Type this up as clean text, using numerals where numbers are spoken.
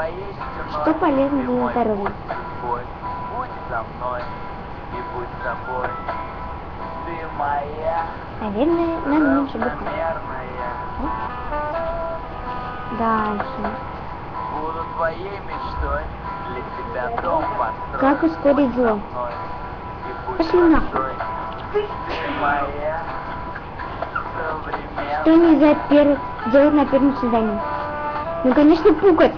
твоей стеной. Что полезно И для мой здоровья? путь свой. Будь со мной и будь собой. Ты моя Наверное, надо меньше букв. равномерная. Дальше. Буду твоей мечтой. Для тебя дом построю. Как ускорить зло? Будь со мной и будь Пошли нахуй. большой. Ты моя Что современная. нельзя делать на первом свидании? Ну, конечно, пукать.